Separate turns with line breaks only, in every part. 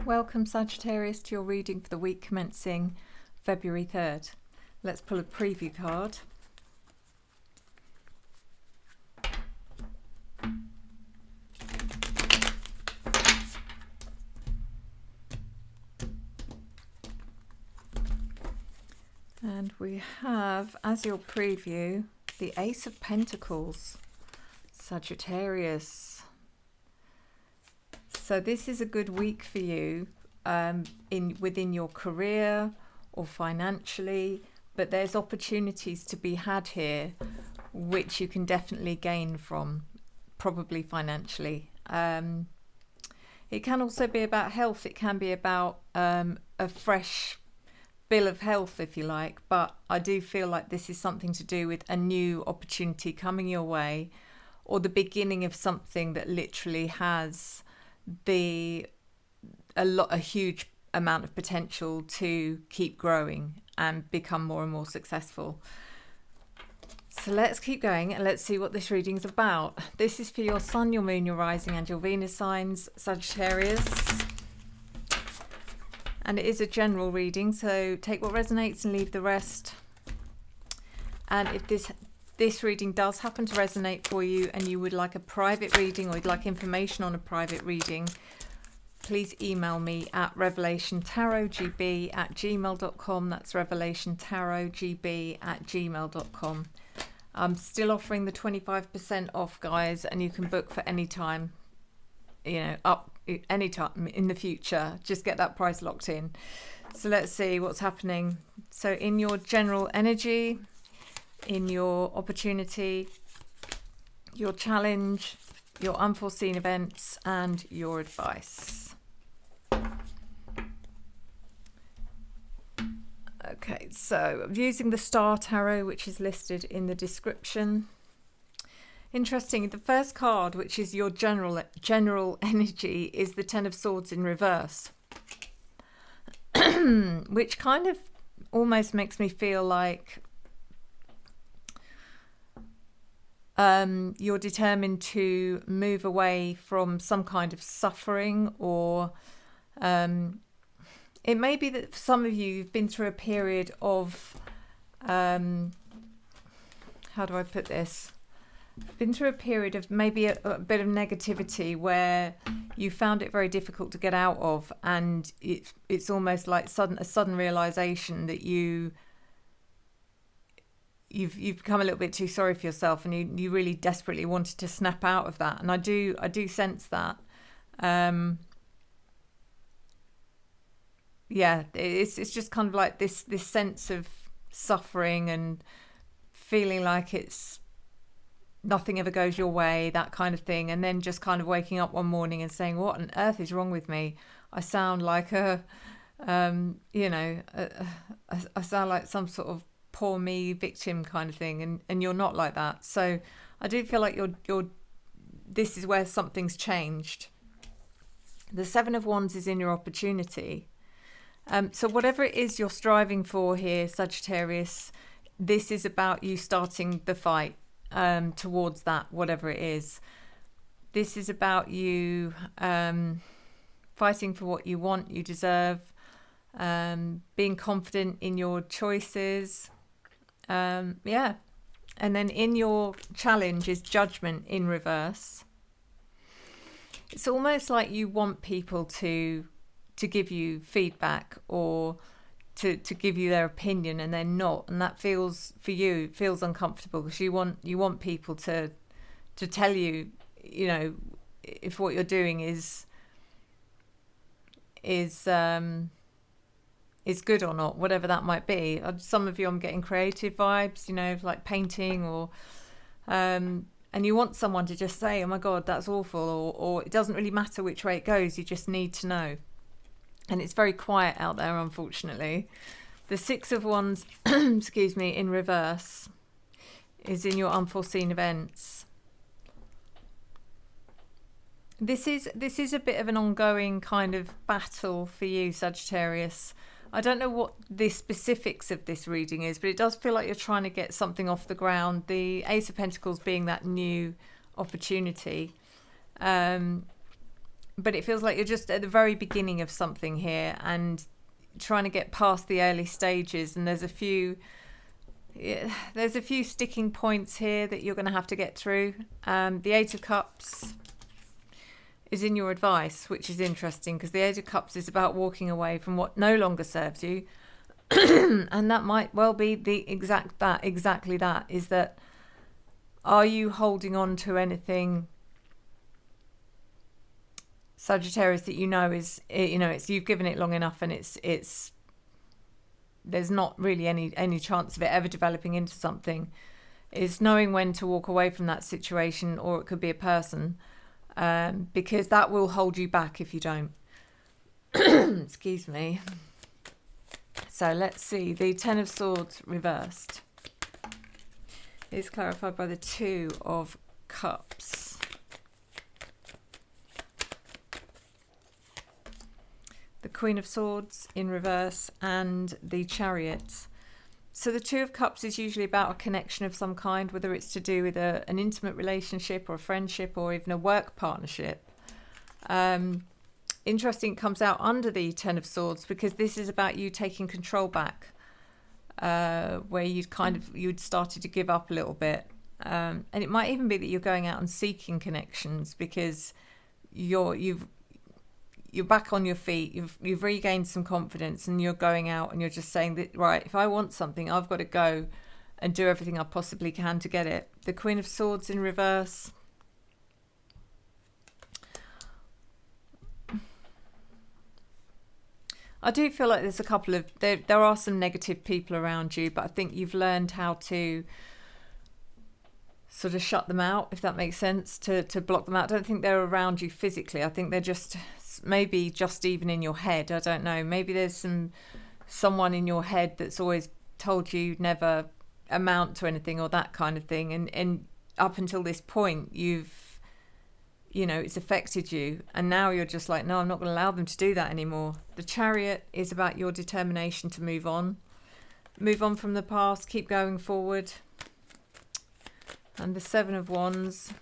Welcome Sagittarius to your reading for the week commencing February 3rd. Let's pull a preview card. And we have, as your preview, the Ace of Pentacles, Sagittarius. So this is a good week for you within your career or financially, but there's opportunities to be had here which you can definitely gain from, probably financially. It can also be about health. It can be about a fresh bill of health, if you like, but I do feel like this is something to do with a new opportunity coming your way, or the beginning of something that literally has a huge amount of potential to keep growing and become more and more successful. So let's keep going and let's see what this reading is about. This is for your Sun, your Moon, your Rising and your Venus signs, Sagittarius. And it is a general reading, so take what resonates and leave the rest. And if this reading does happen to resonate for you and you would like a private reading or you'd like information on a private reading, please email me at revelationtarotgb@gmail.com. That's revelationtarotgb@gmail.com. I'm still offering the 25% off, guys, and you can book for any time, up any time in the future. Just get that price locked in. So let's see what's happening. So in your general energy, in your opportunity, your challenge, your unforeseen events, and your advice. Okay, so I'm using the Star Tarot, which is listed in the description. Interesting, the first card, which is your general energy, is the Ten of Swords in reverse, which kind of almost makes me feel like you're determined to move away from some kind of suffering, or it may be that for some of you, you've been through a period of, how do I put this? Been through a period of maybe a bit of negativity where you found it very difficult to get out of, and it's almost like a sudden realization that you've become a little bit too sorry for yourself, and you really desperately wanted to snap out of that. And I do sense that. Yeah, it's just kind of like this sense of suffering and feeling like it's nothing ever goes your way, that kind of thing, and then just kind of waking up one morning and saying, what on earth is wrong with me? I sound like I sound like some sort of poor me victim kind of thing, and you're not like that. So I do feel like this is where something's changed. The Seven of Wands is in your opportunity. So whatever it is you're striving for here, Sagittarius, this is about you starting the fight towards that, whatever it is. This is about you fighting for what you want, you deserve, being confident in your choices. And then in your challenge is Judgment in reverse. It's almost like you want people to give you feedback or to give you their opinion, and they're not, and that feels uncomfortable, because you want people to tell you, if what you're doing is good or not, whatever that might be. Some of you, I'm getting creative vibes, like painting, or and you want someone to just say, oh my God, that's awful, or it doesn't really matter which way it goes, you just need to know. And it's very quiet out there, unfortunately. The Six of Wands, excuse me, in reverse is in your unforeseen events. This is a bit of an ongoing kind of battle for you, Sagittarius. I don't know what the specifics of this reading is, but it does feel like you're trying to get something off the ground. The Ace of Pentacles being that new opportunity. but it feels like you're just at the very beginning of something here and trying to get past the early stages, and there's a few sticking points here that you're going to have to get through. The Eight of Cups is in your advice, which is interesting because the Eight of Cups is about walking away from what no longer serves you. And that might well be exactly that is that, are you holding on to anything, Sagittarius, that is, it's, you've given it long enough and it's there's not really any chance of it ever developing into something. Is knowing when to walk away from that situation, or it could be a person, because that will hold you back if you don't. Excuse me. So let's see, the Ten of Swords reversed is clarified by the Two of Cups. The Queen of Swords in reverse and the Chariot. So the Two of Cups is usually about a connection of some kind, whether it's to do with an intimate relationship or a friendship or even a work partnership. Interesting, it comes out under the Ten of Swords because this is about you taking control back, where you'd started to give up a little bit. And it might even be that you're going out and seeking connections because you're back on your feet, you've regained some confidence, and you're going out and you're just saying that, right, if I want something, I've got to go and do everything I possibly can to get it. The Queen of Swords in reverse. I do feel like there's a couple of, there are some negative people around you, but I think you've learned how to sort of shut them out, if that makes sense, to block them out. I don't think they're around you physically. I think they're just maybe just even in your head. I don't know. Maybe there's someone in your head that's always told you never amount to anything or that kind of thing. And up until this point, it's affected you. And now you're just like, no, I'm not going to allow them to do that anymore. The Chariot is about your determination to move on from the past, keep going forward. And the Seven of Wands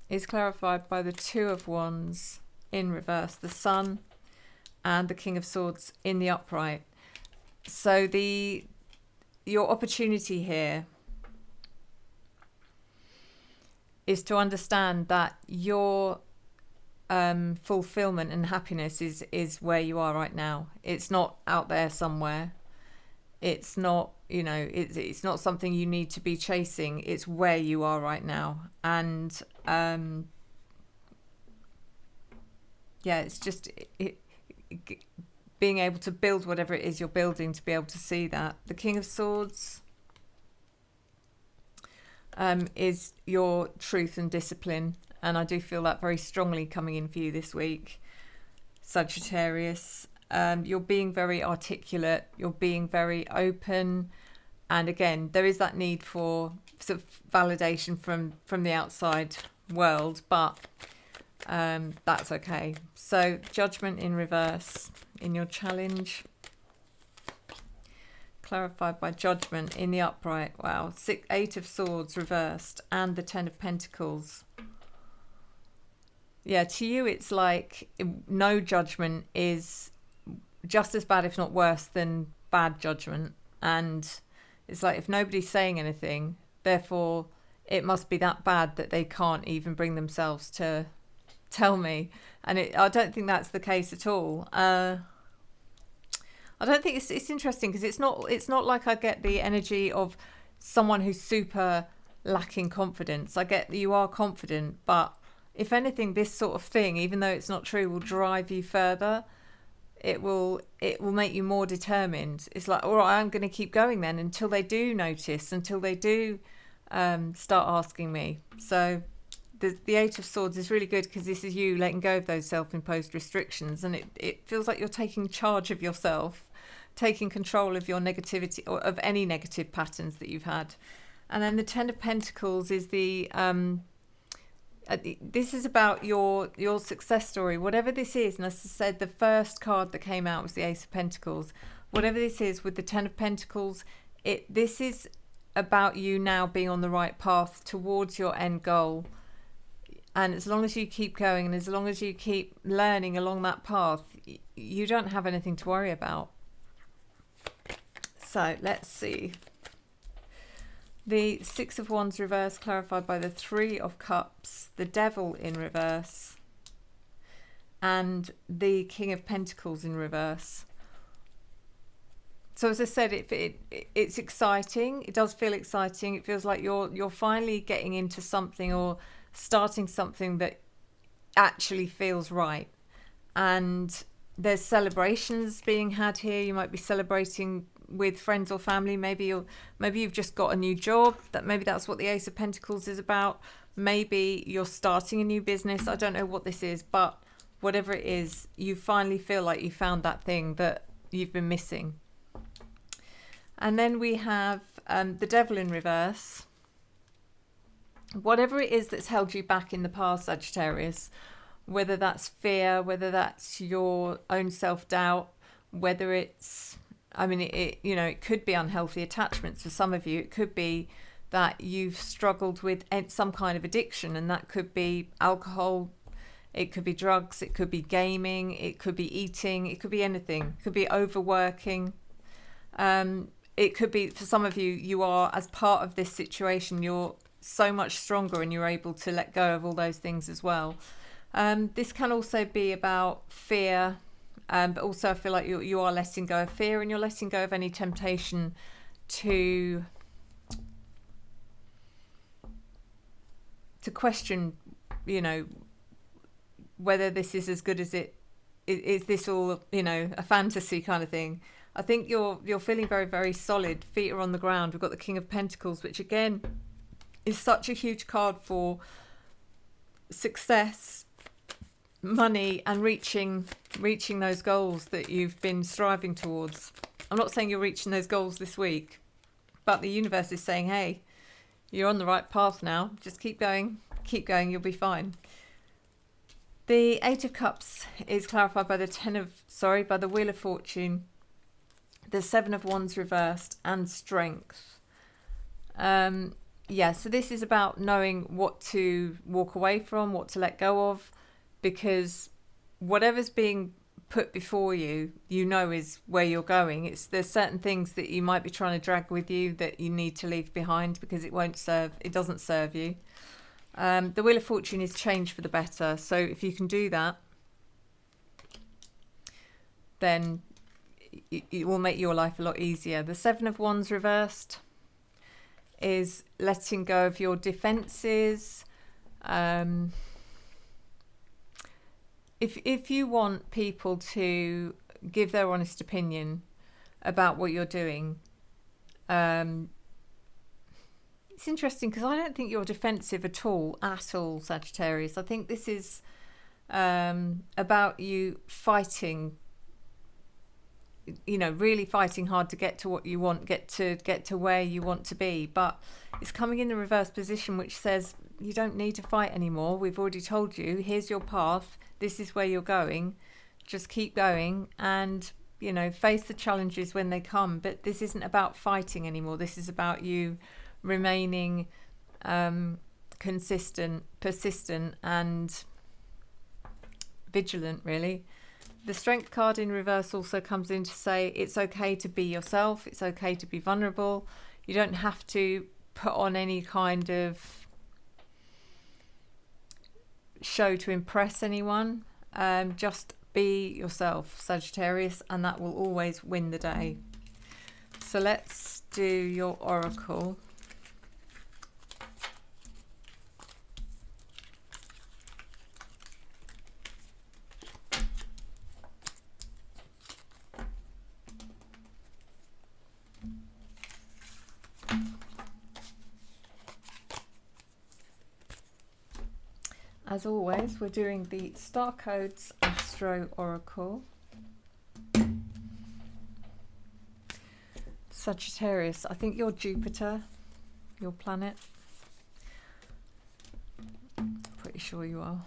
is clarified by the Two of Wands in reverse, the Sun and the King of Swords in the upright. So your opportunity here is to understand that your fulfillment and happiness is where you are right now. It's not out there somewhere. It's not, it's not something you need to be chasing. It's where you are right now. And it's just being able to build whatever it is you're building, to be able to see that. The King of Swords is your truth and discipline. And I do feel that very strongly coming in for you this week, Sagittarius. You're being very articulate. You're being very open. And again, there is that need for sort of validation from the outside world, but that's okay. So Judgment in reverse in your challenge, clarified by Judgment in the upright. Wow. Eight of Swords reversed and the Ten of Pentacles. Yeah, to you it's like no judgment is just as bad, if not worse, than bad judgment. And it's like, if nobody's saying anything, therefore it must be that bad that they can't even bring themselves to tell me. And I don't think that's the case at all. I don't think it's interesting because it's not like I get the energy of someone who's super lacking confidence. I get that you are confident, but if anything, this sort of thing, even though it's not true, will drive you further. It will make you more determined. It's like, all right, I'm going to keep going then until they do notice, until they do start asking me. So the Eight of Swords is really good because this is you letting go of those self-imposed restrictions, and it feels like you're taking charge of yourself, taking control of your negativity or of any negative patterns that you've had. And then the Ten of Pentacles is this is about your success story, whatever this is. And as I said, the first card that came out was the Ace of Pentacles. Whatever this is with the Ten of Pentacles, this is about you now being on the right path towards your end goal. And as long as you keep going and as long as you keep learning along that path, you don't have anything to worry about. So let's see. The Six of Wands reverse clarified by the Three of Cups, the Devil in reverse, and the King of Pentacles in reverse. So as I said, it's exciting. It does feel exciting. It feels like you're finally getting into something or starting something that actually feels right. And there's celebrations being had here. You might be celebrating with friends or family. Maybe you've just got a new job. Maybe that's what the Ace of Pentacles is about. Maybe you're starting a new business. I don't know what this is, but whatever it is, you finally feel like you found that thing that you've been missing. And then we have the Devil in reverse. Whatever it is that's held you back in the past, Sagittarius, whether that's fear, whether that's your own self-doubt, whether it's, I mean, it could be unhealthy attachments for some of you. It could be that you've struggled with some kind of addiction, and that could be alcohol, it could be drugs, it could be gaming, it could be eating, it could be anything. It could be overworking. It could be, for some of you, you are, as part of this situation, you're so much stronger and you're able to let go of all those things as well. This can also be about fear, but also I feel like you are letting go of fear, and you're letting go of any temptation to question, whether this is as good as it is. This all, a fantasy kind of thing. I think you're feeling very, very solid. Feet are on the ground. We've got the King of Pentacles, which again is such a huge card for success, money, and reaching those goals that you've been striving towards. I'm not saying you're reaching those goals this week, but the universe is saying, hey, you're on the right path now. Just keep going, you'll be fine. The Eight of Cups is clarified by the Wheel of Fortune, the Seven of Wands reversed, and Strength. So this is about knowing what to walk away from, what to let go of, because whatever's being put before you, is where you're going. There's certain things that you might be trying to drag with you that you need to leave behind because it doesn't serve you. The Wheel of Fortune is change for the better. So if you can do that, then it will make your life a lot easier. The Seven of Wands reversed is letting go of your defenses. If you want people to give their honest opinion about what you're doing, it's interesting because I don't think you're defensive at all, Sagittarius. I think this is about you fighting, really fighting hard to get to what you want, get to where you want to be. But it's coming in the reverse position, which says you don't need to fight anymore. We've already told you, here's your path. This is where you're going. Just keep going and, face the challenges when they come. But this isn't about fighting anymore. This is about you remaining consistent, persistent, and vigilant, really. The Strength card in reverse also comes in to say it's okay to be yourself. It's okay to be vulnerable. You don't have to put on any kind of show to impress anyone. Just be yourself, Sagittarius, and that will always win the day. So let's do your oracle. As always, we're doing the Star Codes Astro Oracle. Sagittarius, I think you're Jupiter, your planet. Pretty sure you are.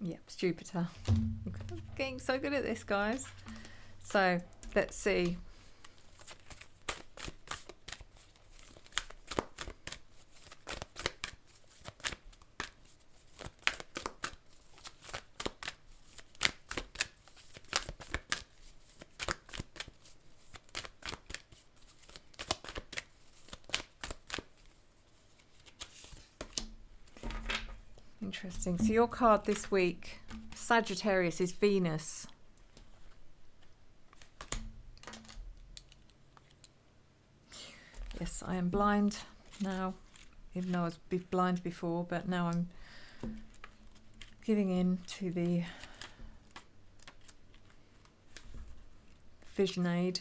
Yep, it's Jupiter. I'm getting so good at this, guys. So let's see. Interesting. So your card this week, Sagittarius, is Venus. Yes, I am blind now, even though I was blind before, but now I'm giving in to the vision aid.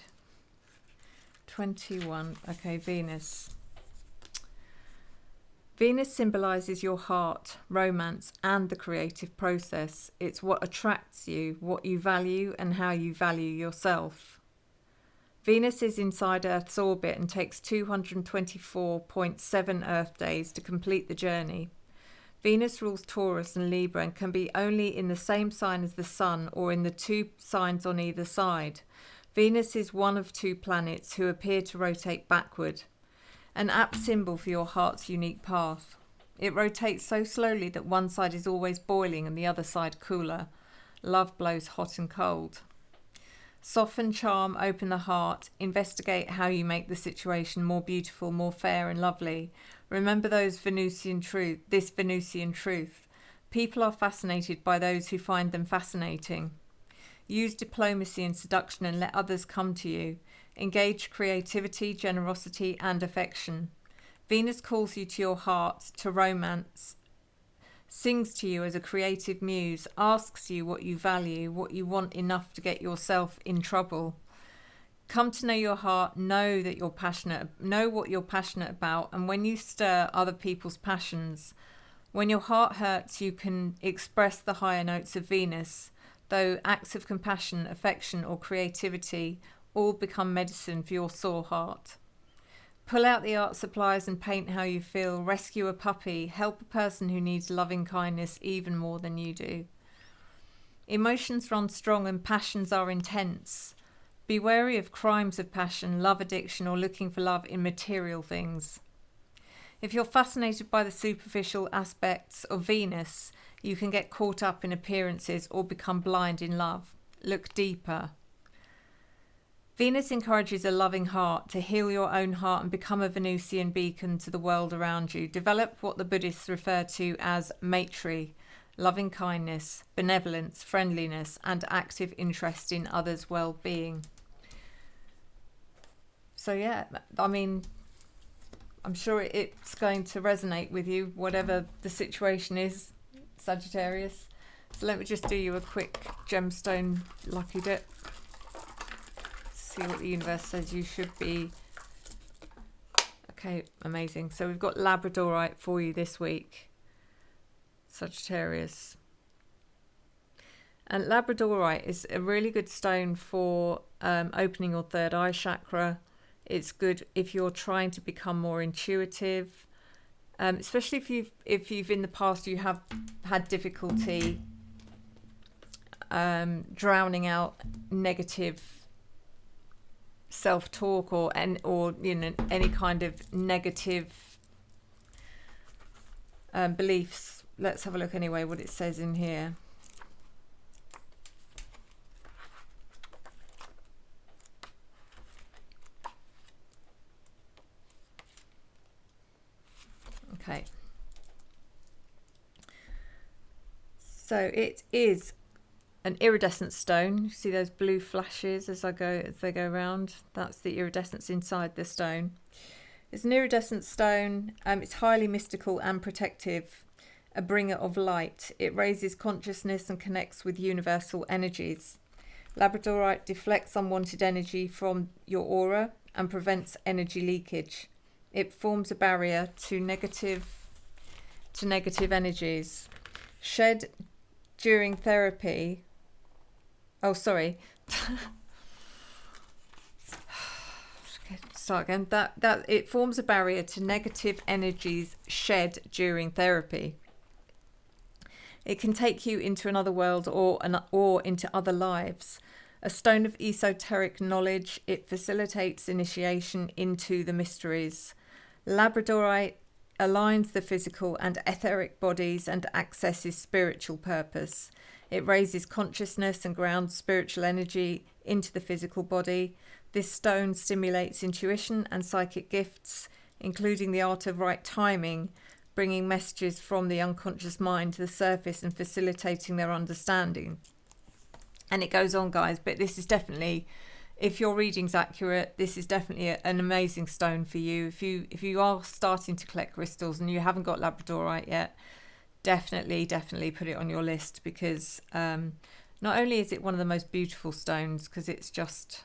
21. Okay, Venus. Venus symbolises your heart, romance, and the creative process. It's what attracts you, what you value, and how you value yourself. Venus is inside Earth's orbit and takes 224.7 Earth days to complete the journey. Venus rules Taurus and Libra and can be only in the same sign as the Sun or in the two signs on either side. Venus is one of two planets who appear to rotate backward. An apt symbol for your heart's unique path. It rotates so slowly that one side is always boiling and the other side cooler. Love blows hot and cold. Soften, charm, open the heart. Investigate how you make the situation more beautiful, more fair and lovely. Remember this Venusian truth. People are fascinated by those who find them fascinating. Use diplomacy and seduction and let others come to you. Engage creativity, generosity, and affection. Venus calls you to your heart, to romance, sings to you as a creative muse, asks you what you value, what you want enough to get yourself in trouble. Come to know your heart, know what you're passionate about, and when you stir other people's passions, when your heart hurts, you can express the higher notes of Venus, though acts of compassion, affection, or creativity all become medicine for your sore heart. Pull out the art supplies and paint how you feel. Rescue a puppy. Help a person who needs loving kindness even more than you do. Emotions run strong and passions are intense. Be wary of crimes of passion, love addiction, or looking for love in material things. If you're fascinated by the superficial aspects of Venus, you can get caught up in appearances or become blind in love. Look deeper. Venus encourages a loving heart, to heal your own heart and become a Venusian beacon to the world around you. Develop what the Buddhists refer to as maitri, loving kindness, benevolence, friendliness, and active interest in others' well-being. So yeah, I mean, I'm sure it's going to resonate with you, whatever the situation is, Sagittarius. So let me just do you a quick gemstone lucky dip. See what the universe says you should be. Okay, amazing. So we've got Labradorite for you this week, Sagittarius. And Labradorite is a really good stone for opening your third eye chakra. It's good if you're trying to become more intuitive, especially if you've in the past you have had difficulty drowning out negative self-talk or you know, any kind of negative beliefs. Let's have a look anyway what it says in here. Okay, so it is an iridescent stone. You see those blue flashes as they go around? That's the iridescence inside the stone. It's an iridescent stone. It's highly mystical and protective, a bringer of light. It raises consciousness and connects with universal energies. Labradorite deflects unwanted energy from your aura and prevents energy leakage. It forms a barrier to negative energies. Shed during therapy. Oh, sorry. Start again. That it forms a barrier to negative energies shed during therapy. It can take you into another world or into other lives. A stone of esoteric knowledge, it facilitates initiation into the mysteries. Labradorite aligns the physical and etheric bodies and accesses spiritual purpose. It raises consciousness and grounds spiritual energy into the physical body. This stone stimulates intuition and psychic gifts, including the art of right timing, bringing messages from the unconscious mind to the surface and facilitating their understanding. And it goes on, guys, but this is definitely, if your reading's accurate, this is definitely an amazing stone for you. If you are starting to collect crystals and you haven't got labradorite yet, definitely put it on your list, because not only is it one of the most beautiful stones, because it's just,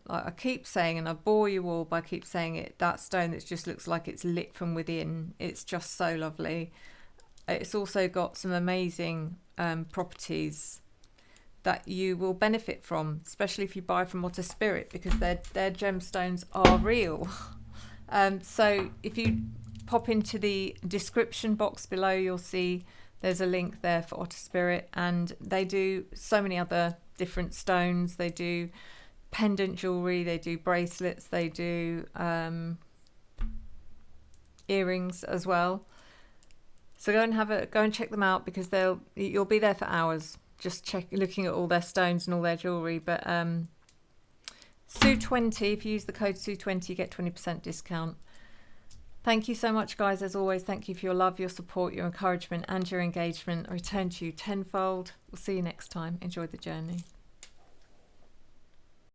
like I keep saying, and I bore you all by keep saying it, that stone that just looks like it's lit from within. It's just so lovely. It's also got some amazing properties that you will benefit from, especially if you buy from Water Spirit, because their gemstones are real. So if you pop into the description box below, you'll see there's a link there for Otter Spirit, and they do so many other different stones. They do pendant jewelry, they do bracelets, they do earrings as well. So go and check them out, because you'll be there for hours just looking at all their stones and all their jewelry. But Sue20, if you use the code Sue20, you get 20% discount. Thank you so much, guys. As always, thank you for your love, your support, your encouragement and your engagement. I return to you tenfold. We'll see you next time. Enjoy the journey.